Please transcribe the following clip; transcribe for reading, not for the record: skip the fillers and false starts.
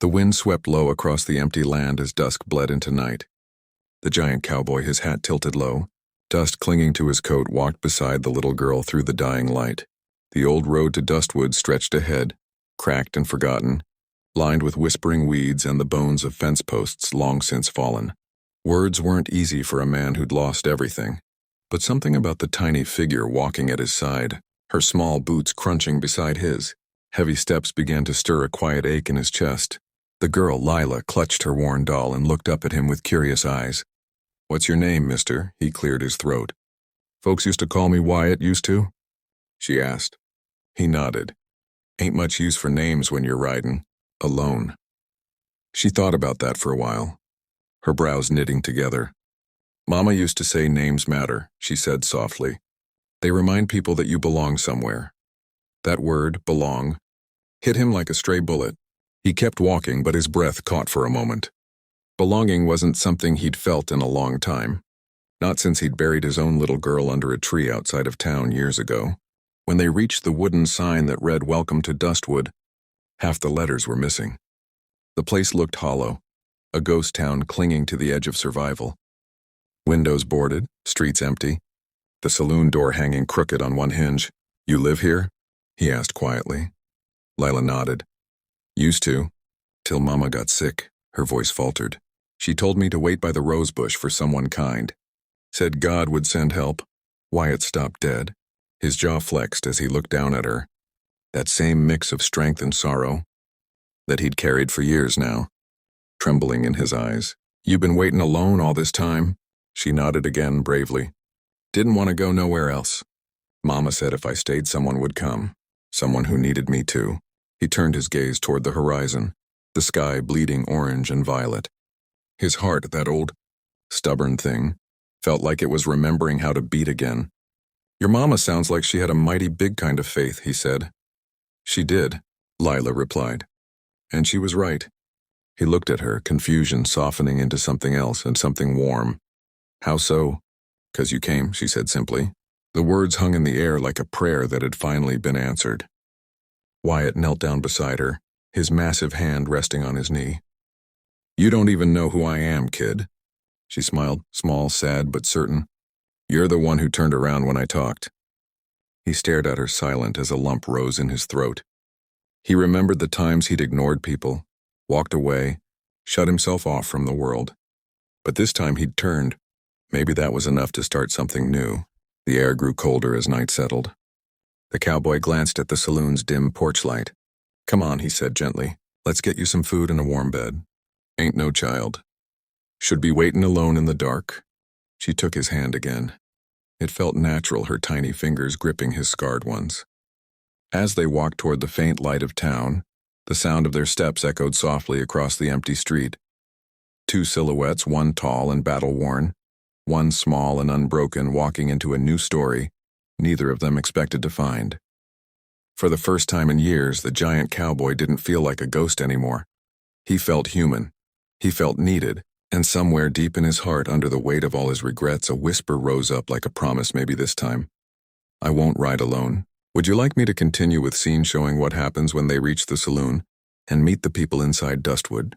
The wind swept low across the empty land as dusk bled into night. The giant cowboy, his hat tilted low, dust clinging to his coat, walked beside the little girl through the dying light. The old road to Dustwood stretched ahead, cracked and forgotten, lined with whispering weeds and the bones of fence posts long since fallen. Words weren't easy for a man who'd lost everything, but something about the tiny figure walking at his side, her small boots crunching beside his, heavy steps began to stir a quiet ache in his chest. The girl, Lila, clutched her worn doll and looked up at him with curious eyes. "What's your name, mister?" He cleared his throat. "Folks used to call me Wyatt, used to?" she asked. He nodded. "Ain't much use for names when you're riding alone." She thought about that for a while, her brows knitting together. "Mama used to say names matter," she said softly. "They remind people that you belong somewhere." That word, belong, hit him like a stray bullet. He kept walking, but his breath caught for a moment. Belonging wasn't something he'd felt in a long time. Not since he'd buried his own little girl under a tree outside of town years ago. When they reached the wooden sign that read "Welcome to Dustwood," half the letters were missing. The place looked hollow, a ghost town clinging to the edge of survival. Windows boarded, streets empty, the saloon door hanging crooked on one hinge. "You live here?" he asked quietly. Lila nodded. "Used to, till Mama got sick," her voice faltered. "She told me to wait by the rose bush for someone kind. Said God would send help." Wyatt stopped dead. His jaw flexed as he looked down at her. That same mix of strength and sorrow that he'd carried for years now, trembling in his eyes. "You been waiting alone all this time?" She nodded again bravely. "Didn't want to go nowhere else. Mama said if I stayed someone would come, someone who needed me too." He turned his gaze toward the horizon, the sky bleeding orange and violet. His heart, that old, stubborn thing, felt like it was remembering how to beat again. "Your mama sounds like she had a mighty big kind of faith," he said. "She did," Lila replied. "And she was right." He looked at her, confusion softening into something else and something warm. "How so?" "'Cause you came," she said simply. The words hung in the air like a prayer that had finally been answered. Wyatt knelt down beside her, his massive hand resting on his knee. "You don't even know who I am, kid." She smiled, small, sad, but certain. "You're the one who turned around when I talked." He stared at her, silent as a lump rose in his throat. He remembered the times he'd ignored people, walked away, shut himself off from the world. But this time he'd turned. Maybe that was enough to start something new. The air grew colder as night settled. The cowboy glanced at the saloon's dim porch light. "Come on," he said gently. "Let's get you some food and a warm bed. Ain't no child should be waiting alone in the dark." She took his hand again. It felt natural, her tiny fingers gripping his scarred ones. As they walked toward the faint light of town, the sound of their steps echoed softly across the empty street. Two silhouettes, one tall and battle-worn, one small and unbroken, walking into a new story neither of them expected to find. For the first time in years, the giant cowboy didn't feel like a ghost anymore. He felt human. He felt needed. And somewhere deep in his heart, under the weight of all his regrets, a whisper rose up like a promise, maybe this time. "I won't ride alone. Would you like me to continue with scene showing what happens when they reach the saloon and meet the people inside Dustwood?"